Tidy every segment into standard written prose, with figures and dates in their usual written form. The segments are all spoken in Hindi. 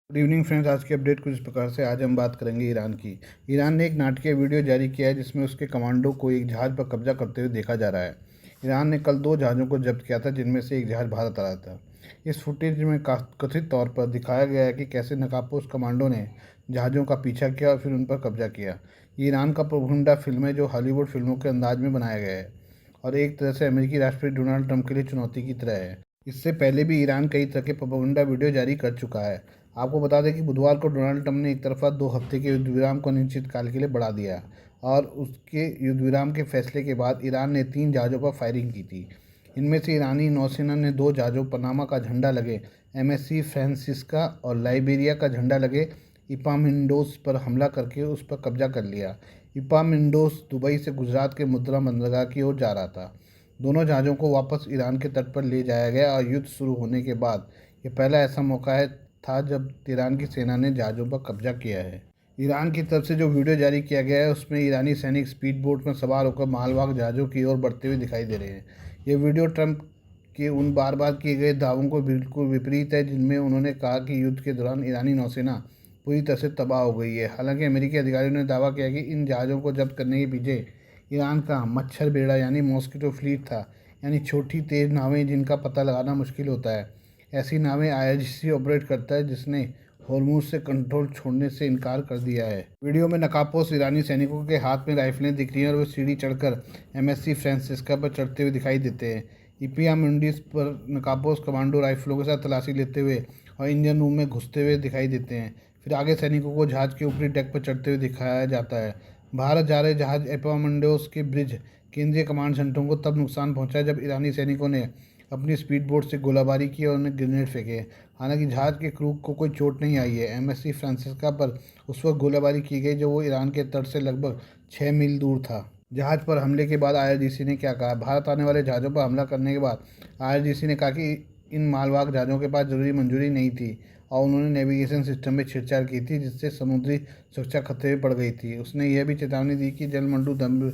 Good evening friends. आज की अपडेट कुछ इस प्रकार से। आज हम बात करेंगे ईरान की। ईरान ने एक नाटकीय वीडियो जारी किया है जिसमें उसके कमांडो को एक जहाज़ पर कब्जा करते हुए देखा जा रहा है। ईरान ने कल 2 जहाज़ों को जब्त किया था जिनमें से एक जहाज़ भारत आ रहा था। इस फुटेज में कथित तौर पर दिखाया गया है कि कैसे नकाबपोश कमांडो ने जहाज़ों का पीछा किया और फिर उन पर कब्जा किया। ये ईरान का प्रोपगेंडा फिल्म है जो हॉलीवुड फिल्मों के अंदाज में बनाया गया है और एक तरह से अमेरिकी राष्ट्रपति डोनाल्ड ट्रंप के लिए चुनौती की तरह है। इससे पहले भी ईरान कई तरह के प्रोपगेंडा वीडियो जारी कर चुका है। आपको बता दें कि बुधवार को डोनाल्ड ट्रंप ने एक तरफा 2 हफ्ते के युद्ध विराम को अनिश्चित काल के लिए बढ़ा दिया और उसके युद्ध विराम के फैसले के बाद ईरान ने 3 जहाज़ों पर फायरिंग की थी। इनमें से ईरानी नौसेना ने 2 जहाज़ों पनामा का झंडा लगे एमएससी फ्रांसिस्का और लाइबेरिया का झंडा लगे इपामिंडोस पर हमला करके उस पर कब्जा कर लिया। इपामिंडोस दुबई से गुजरात के मुद्रा बंदरगाह की ओर जा रहा था। दोनों जहाज़ों को वापस ईरान के तट पर ले जाया गया और युद्ध शुरू होने के बाद यह पहला ऐसा मौका था जब ईरान की सेना ने जहाज़ों पर कब्जा किया है। ईरान की तरफ से जो वीडियो जारी किया गया है उसमें ईरानी सैनिक स्पीड बोट में सवार होकर मालवाहक जहाज़ों की ओर बढ़ते हुए दिखाई दे रहे हैं। यह वीडियो ट्रंप के उन बार बार किए गए दावों को बिल्कुल विपरीत है जिनमें उन्होंने कहा कि युद्ध के दौरान ईरानी नौसेना पूरी तरह से तबाह हो गई है। हालांकि अमेरिकी अधिकारियों ने दावा किया कि इन जहाज़ों को जब्त करने के पीछे ईरान का मच्छर बेड़ा यानी मॉस्किटो फ्लीट था, यानी छोटी तेज़ नावें जिनका पता लगाना मुश्किल होता है। ऐसी नावें आईआरजीसी ऑपरेट करता है जिसने हॉर्मुज से कंट्रोल छोड़ने से इनकार कर दिया है। वीडियो में नकाबपोश ईरानी सैनिकों के हाथ में राइफलें दिख रही हैं और वे सीढ़ी चढ़कर एमएससी फ्रांसिस्का पर चढ़ते हुए दिखाई देते हैं। इपिया मुंडीज पर नकाबपोश कमांडो राइफलों के साथ तलाशी लेते हुए और इंजन रूम में घुसते हुए दिखाई देते हैं। फिर आगे सैनिकों को जहाज़ के ऊपरी डेक पर चढ़ते हुए दिखाया जाता है। भारत जा रहे जहाज़ एपामंडोस के ब्रिज केंद्रीय कमांड सेंटरों को तब नुकसान पहुंचा जब ईरानी सैनिकों ने अपनी स्पीड बोट से गोलाबारी की और उन्हें ग्रेनेड फेंके। हालांकि जहाज़ के क्रू को कोई चोट नहीं आई है। एमएससी फ्रांसिस्का पर उस वक्त गोलाबारी की गई जब वो ईरान के तट से लगभग 6 मील दूर था। जहाज़ पर हमले के बाद आईआरजीसी ने क्या कहा? भारत आने वाले जहाज़ों पर हमला करने के बाद आईआरजीसी ने कहा कि इन मालवाहक जहाज़ों के पास जरूरी मंजूरी नहीं थी और उन्होंने नेविगेशन सिस्टम में छेड़छाड़ की थी जिससे समुद्री सुरक्षा खतरे में पड़ गई थी। उसने यह भी चेतावनी दी कि जलमंडू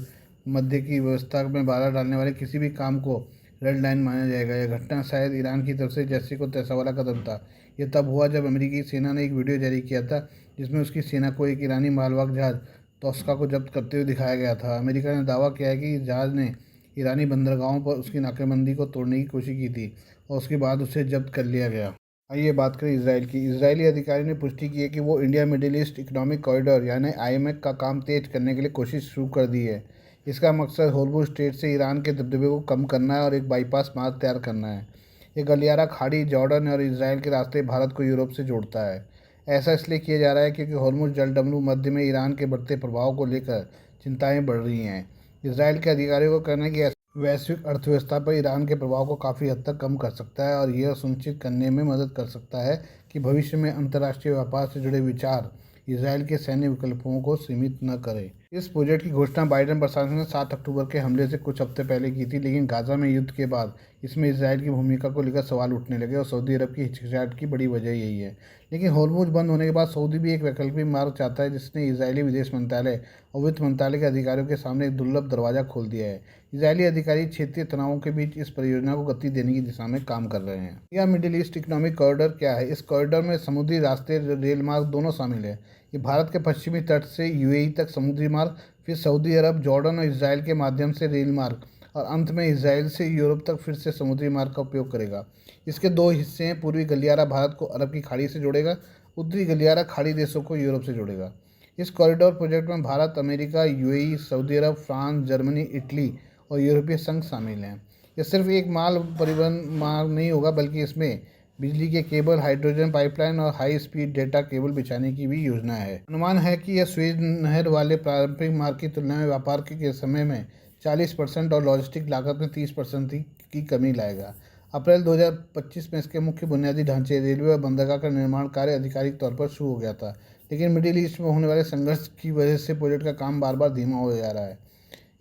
मध्य की व्यवस्था में बाधा डालने वाले किसी भी काम को रेड लाइन माना जाएगा। यह घटना शायद ईरान की तरफ से जैसे को तैसा वाला कदम था। यह तब हुआ जब अमेरिकी सेना ने एक वीडियो जारी किया था जिसमें उसकी सेना को एक ईरानी मालवाहक जहाज़ तोस्का को जब्त करते हुए दिखाया गया था। अमेरिका ने दावा किया है कि इस जहाज़ ने ईरानी बंदरगाहों पर उसकी नाकेबंदी को तोड़ने की कोशिश की थी और उसके बाद उसे जब्त कर लिया गया। आइए बात करें इसराइल की। इजरायली अधिकारी ने पुष्टि की है कि वो India middle east economic corridor यानी आईएमएक का काम तेज करने के लिए कोशिश शुरू कर दी है। इसका मकसद होर्मुज स्ट्रेट से ईरान के दबदबे को कम करना है और एक बाईपास मार्ग तैयार करना है। ये गलियारा खाड़ी जॉर्डन और इसराइल के रास्ते भारत को यूरोप से जोड़ता है। ऐसा इसलिए किया जा रहा है क्योंकि होर्मुज जलडमरू मध्य में ईरान के बढ़ते प्रभाव को लेकर चिंताएं बढ़ रही हैं। इसराइल के अधिकारियों का कहना है कि वैश्विक अर्थव्यवस्था पर ईरान के प्रभाव को काफ़ी हद तक कम कर सकता है और यह सुनिश्चित करने में मदद कर सकता है कि भविष्य में अंतर्राष्ट्रीय व्यापार से जुड़े विचार इसराइल के सैन्य विकल्पों को सीमित न करें। इस प्रोजेक्ट की घोषणा बाइडेन प्रशासन ने 7 अक्टूबर के हमले से कुछ हफ्ते पहले की थी, लेकिन गाजा में युद्ध के बाद इसमें इसराइल की भूमिका को लेकर सवाल उठने लगे और सऊदी अरब की हिचकिचाहट की बड़ी वजह यही है। लेकिन होर्मुज बंद होने के बाद सऊदी भी एक वैकल्पिक मार्ग चाहता है जिसने इजरायली विदेश मंत्रालय और वित्त मंत्रालय के अधिकारियों के सामने एक दुर्लभ दरवाजा खोल दिया है। इजरायली अधिकारी क्षेत्रीय तनावों के बीच इस परियोजना को गति देने की दिशा में काम कर रहे हैं। यह मिडिल ईस्ट इकोनॉमिक कॉरिडोर क्या है? इस कॉरिडोर में समुद्री रास्ते, रेल मार्ग दोनों शामिल है। ये भारत के पश्चिमी तट से यूएई तक समुद्री मार्ग, फिर सऊदी अरब, जॉर्डन और इसराइल के माध्यम से रेल मार्ग और अंत में इसराइल से यूरोप तक फिर से समुद्री मार्ग का उपयोग करेगा। इसके 2 हिस्से हैं। पूर्वी गलियारा भारत को अरब की खाड़ी से जोड़ेगा, उत्तरी गलियारा खाड़ी देशों को यूरोप से जोड़ेगा। इस कॉरिडोर प्रोजेक्ट में भारत, अमेरिका, यूएई, सऊदी अरब, फ्रांस, जर्मनी, इटली और यूरोपीय संघ शामिल हैं। यह सिर्फ एक माल परिवहन मार्ग नहीं होगा बल्कि इसमें बिजली के केबल, हाइड्रोजन पाइपलाइन और हाई स्पीड डेटा केबल बिछाने की भी योजना है। अनुमान है कि यह स्वेज नहर वाले पारंपरिक मार्ग की तुलना में व्यापार के समय में 40% और लॉजिस्टिक लागत में 30% की कमी लाएगा। अप्रैल 2025 में इसके मुख्य बुनियादी ढांचे, रेलवे और बंदरगाह का निर्माण कार्य आधिकारिक तौर पर शुरू हो गया था, लेकिन मिडिल ईस्ट में होने वाले संघर्ष की वजह से प्रोजेक्ट का काम बार बार धीमा हो जा रहा है।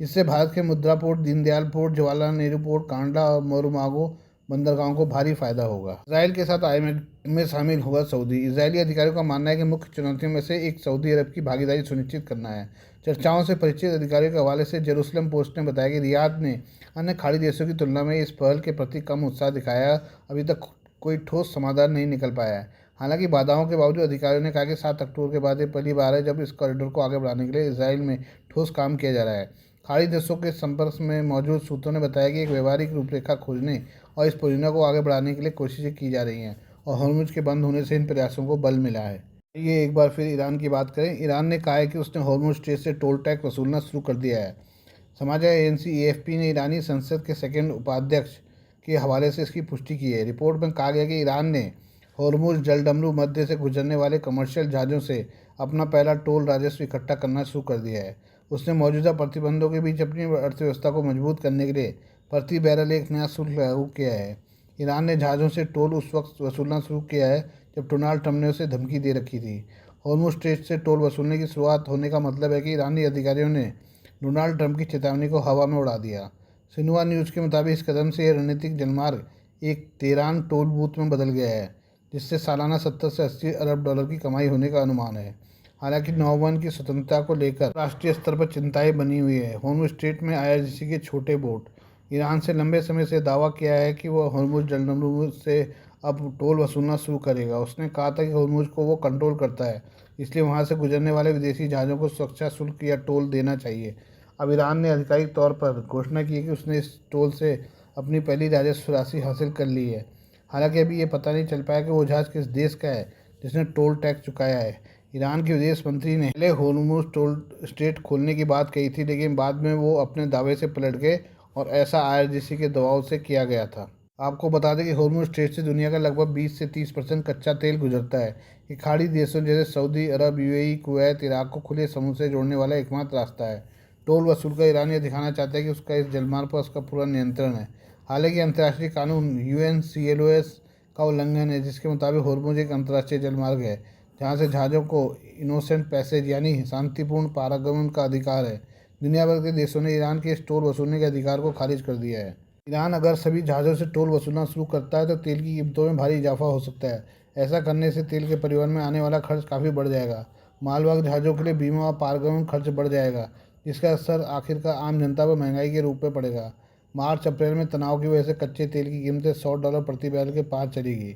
इससे भारत के मुद्रा port, Deendayal port, Jawaharlal Nehru port, Kandla और मोरुमागो बंदरगाहों को भारी फायदा होगा। इसराइल के साथ आईएमएफ में शामिल होगा सऊदी। इजरायली अधिकारियों का मानना है कि मुख्य चुनौतियों में से एक सऊदी अरब की भागीदारी सुनिश्चित करना है। चर्चाओं से परिचित अधिकारियों के हवाले से जेरूसलम पोस्ट ने बताया कि रियाद ने अन्य खाड़ी देशों की तुलना में इस पहल के प्रति कम उत्साह दिखाया। अभी तक कोई ठोस समाधान नहीं निकल पाया है। हालांकि बाधाओं के बावजूद अधिकारियों ने कहा कि 7 अक्टूबर के बाद ये पहली बार है जब इस कॉरिडोर को आगे बढ़ाने के लिए इसराइल में ठोस काम किया जा रहा है। खाड़ी देशों के संपर्क में मौजूद सूत्रों ने बताया कि एक व्यवहारिक रूपरेखा खोजने और इस परियोजना को आगे बढ़ाने के लिए कोशिशें की जा रही हैं और हॉर्मुज के बंद होने से इन प्रयासों को बल मिला है। ये एक बार फिर ईरान की बात करें। ईरान ने कहा है कि उसने हॉर्मुज स्ट्रेट से टोल टैक्स वसूलना शुरू कर दिया है। समाचार एजेंसी एएफपी ने ईरानी संसद के सेकंड उपाध्यक्ष के हवाले से इसकी पुष्टि की है। रिपोर्ट में कहा गया कि ईरान ने हॉर्मुज जलडमरू मध्य से गुजरने वाले कमर्शियल जहाज़ों से अपना पहला टोल राजस्व इकट्ठा करना शुरू कर दिया है। उसने मौजूदा प्रतिबंधों के बीच अपनी अर्थव्यवस्था को मजबूत करने के लिए प्रति बैरल एक नया शुल्क लागू किया है। ईरान ने जहाज़ों से टोल उस वक्त वसूलना शुरू किया है जब डोनाल्ड ट्रंप ने उसे धमकी दे रखी थी। हॉर्मुज स्ट्रेट से टोल वसूलने की शुरुआत होने का मतलब है कि ईरानी अधिकारियों ने डोनाल्ड ट्रंप की चेतावनी को हवा में उड़ा दिया। सिन्हुआ न्यूज़ के मुताबिक इस कदम से यह रणनीतिक जलमार्ग एक तेरान टोल बूथ में बदल गया है, जिससे सालाना 70 से 80 अरब डॉलर की कमाई होने का अनुमान है। हालांकि नौवन की स्वतंत्रता को लेकर राष्ट्रीय स्तर पर चिंताएं बनी हुई है। हॉर्मुज स्ट्रेट में आईआरजीसी के छोटे बोट ईरान से लंबे समय से दावा किया है कि वह हॉर्मुज जलडमरू से अब टोल वसूलना शुरू करेगा। उसने कहा था कि हॉर्मुज को वो कंट्रोल करता है, इसलिए वहां से गुजरने वाले विदेशी जहाज़ों को सुरक्षा शुल्क या टोल देना चाहिए। अब ईरान ने आधिकारिक तौर पर घोषणा की है कि उसने इस टोल से अपनी पहली राजस्व राशि हासिल कर ली है। हालांकि अभी ये पता नहीं चल पाया कि वो जहाज़ किस देश का है जिसने टोल टैक्स चुकाया है। ईरान के विदेश मंत्री ने पहले हॉर्मुज टोल स्ट्रेट खोलने की बात कही थी, लेकिन बाद में वो अपने दावे से पलट गए और ऐसा आईआरजीसी के दबाव से किया गया था। आपको बता दें कि हॉर्मुज स्ट्रेट से दुनिया का लगभग 20 से 30% कच्चा तेल गुजरता है। ये खाड़ी देशों जैसे सऊदी अरब, यूएई, कुवैत, इराक को खुले समुद्र से जोड़ने वाला एकमात्र रास्ता है। टोल वसूल कर ईरान ये दिखाना चाहता है कि उसका इस जलमार्ग पर उसका पूरा नियंत्रण है। हालांकि अंतर्राष्ट्रीय कानून यूएनसीएलओएस का उल्लंघन है, जिसके मुताबिक हॉर्मुज एक अंतर्राष्ट्रीय जलमार्ग है जहाँ से जहाज़ों को इनोसेंट पैसेज यानी शांतिपूर्ण पारागमन का अधिकार है। दुनिया भर के देशों ने ईरान के इस टोल वसूलने के अधिकार को खारिज कर दिया है। ईरान अगर सभी जहाज़ों से टोल वसूलना शुरू करता है तो तेल की कीमतों में भारी इजाफा हो सकता है। ऐसा करने से तेल के परिवहन में आने वाला खर्च काफ़ी बढ़ जाएगा। मालवाहक जहाज़ों के लिए बीमा और पारगमन खर्च बढ़ जाएगा, जिसका असर आखिरकार आम जनता पर महंगाई के रूप में पड़ेगा। मार्च अप्रैल में तनाव की वजह से कच्चे तेल की कीमतें $100 प्रति बैरल के पार चली गई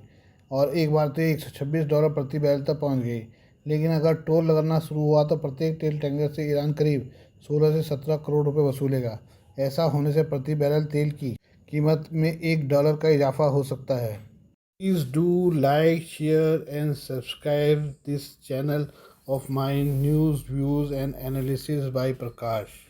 और एक बार तो $126 प्रति बैरल तक पहुंच गई। लेकिन अगर टोल लगना शुरू हुआ तो प्रत्येक तेल टैंकर से ईरान करीब 16 से 17 करोड़ रुपए वसूलेगा। ऐसा होने से प्रति बैरल तेल की कीमत में $1 का इजाफा हो सकता है। Please do like, share and subscribe this channel of my news views and analysis bye Prakash.